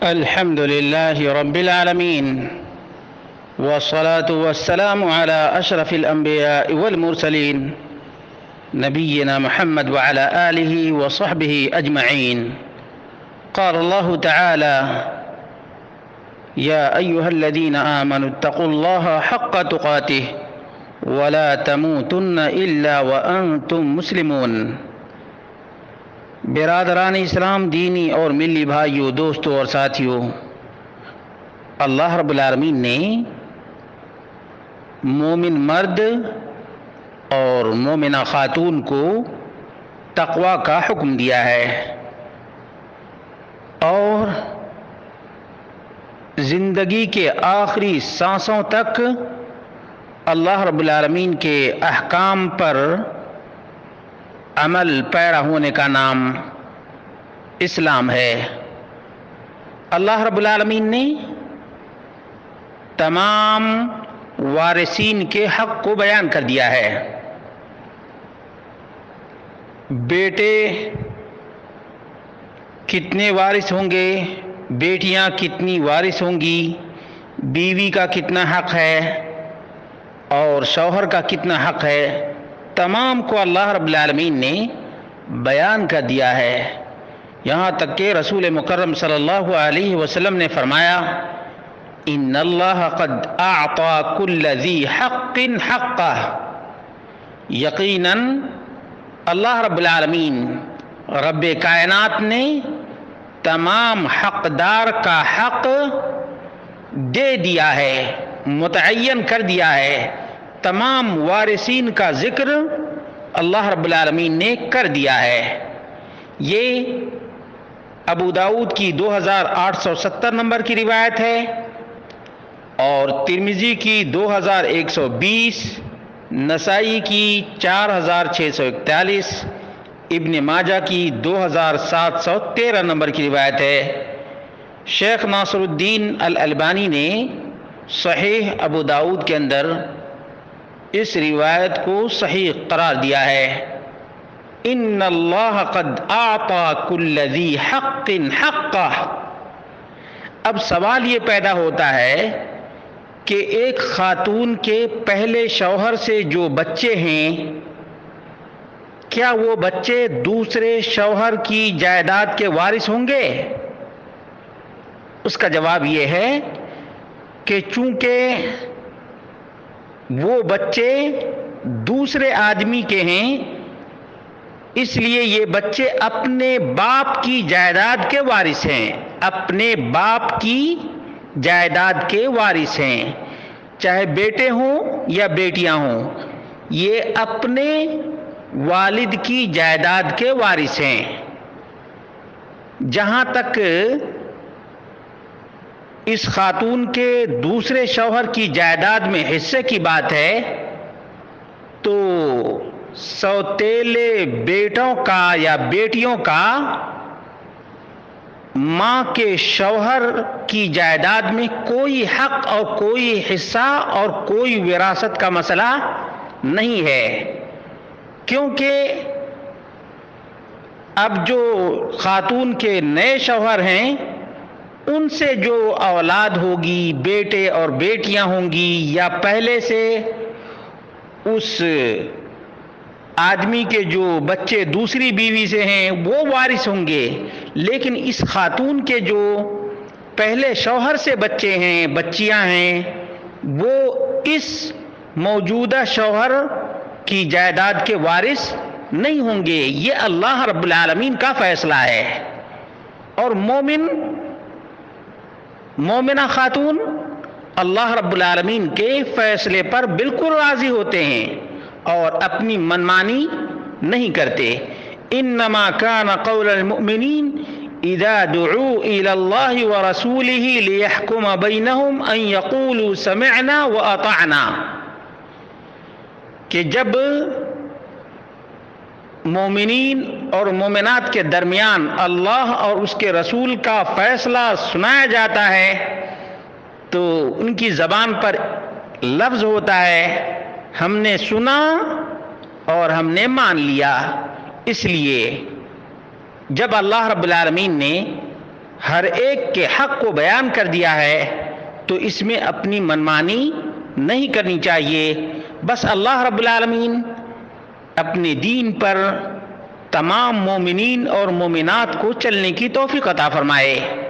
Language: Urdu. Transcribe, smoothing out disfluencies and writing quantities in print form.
الحمد لله رب العالمين، والصلاة والسلام على أشرف الأنبياء والمرسلين نبينا محمد وعلى آله وصحبه أجمعين. قال الله تعالى: يا أيها الذين آمنوا اتقوا الله حق تقاته ولا تموتن إلا وأنتم مسلمون. برادران اسلام، دینی اور ملی بھائیوں، دوستوں اور ساتھیوں، اللہ رب العالمین نے مومن مرد اور مومنہ خاتون کو تقوی کا حکم دیا ہے اور زندگی کے آخری سانسوں تک اللہ رب العالمین کے احکام پر عمل پیرا ہونے کا نام اسلام ہے. اللہ رب العالمین نے تمام وارثین کے حق کو بیان کر دیا ہے. بیٹے کتنے وارث ہوں گے، بیٹیاں کتنی وارث ہوں گی، بیوی کا کتنا حق ہے اور شوہر کا کتنا حق ہے، تمام کو اللہ رب العالمین نے بیان کر دیا ہے. یہاں تک کہ رسول مکرم صلی اللہ علیہ وسلم نے فرمایا: ان اللہ قد اعطى كل ذی حق حقہ. یقیناً اللہ رب العالمین رب کائنات نے تمام حقدار کا حق دے دیا ہے، متعین کر دیا ہے. تمام وارثین کا ذکر اللہ رب العالمین نے کر دیا ہے. یہ ابو داؤد کی 2870 نمبر کی روایت ہے اور ترمذی کی 2120، نسائی کی 4641، ابن ماجہ کی 2713 نمبر کی روایت ہے. شیخ ناصر الدین الالبانی نے صحیح ابو داؤد کے اندر اس روایت کو صحیح قرار دیا ہے. ان اللہ قد اعطى كل ذی حق حقہ. اب سوال یہ پیدا ہوتا ہے کہ ایک خاتون کے پہلے شوہر سے جو بچے ہیں، کیا وہ بچے دوسرے شوہر کی جائیداد کے وارث ہوں گے؟ اس کا جواب یہ ہے کہ چونکہ وہ بچے دوسرے آدمی کے ہیں، اس لیے یہ بچے اپنے باپ کی جائیداد کے وارث ہیں. اپنے باپ کی جائیداد کے وارث ہیں، چاہے بیٹے ہوں یا بیٹیاں ہوں، یہ اپنے والد کی جائیداد کے وارث ہیں. جہاں تک اس خاتون کے دوسرے شوہر کی جائیداد میں حصے کی بات ہے تو سوتیلے بیٹوں کا یا بیٹیوں کا ماں کے شوہر کی جائیداد میں کوئی حق اور کوئی حصہ اور کوئی وراثت کا مسئلہ نہیں ہے، کیونکہ اب جو خاتون کے نئے شوہر ہیں ان سے جو اولاد ہوگی، بیٹے اور بیٹیاں ہوں گی، یا پہلے سے اس آدمی کے جو بچے دوسری بیوی سے ہیں وہ وارث ہوں گے. لیکن اس خاتون کے جو پہلے شوہر سے بچے ہیں، بچیاں ہیں، وہ اس موجودہ شوہر کی جائیداد کے وارث نہیں ہوں گے. یہ اللہ رب العالمین کا فیصلہ ہے. اور مومنہ خاتون اللہ رب العالمین کے فیصلے پر بالکل راضی ہوتے ہیں اور اپنی منمانی نہیں کرتے. انما كان قول المؤمنین اذا دعوا الى اللہ ورسولہ لیحکم بینہم ان یقولوا سمعنا واطعنا، کہ جب مومنین اور مومنات کے درمیان اللہ اور اس کے رسول کا فیصلہ سنایا جاتا ہے تو ان کی زبان پر لفظ ہوتا ہے ہم نے سنا اور ہم نے مان لیا. اس لیے جب اللہ رب العالمین نے ہر ایک کے حق کو بیان کر دیا ہے، تو اس میں اپنی منمانی نہیں کرنی چاہیے۔ بس اللہ رب العالمین اپنے دین پر تمام مومنین اور مومنات کو چلنے کی توفیق عطا فرمائے۔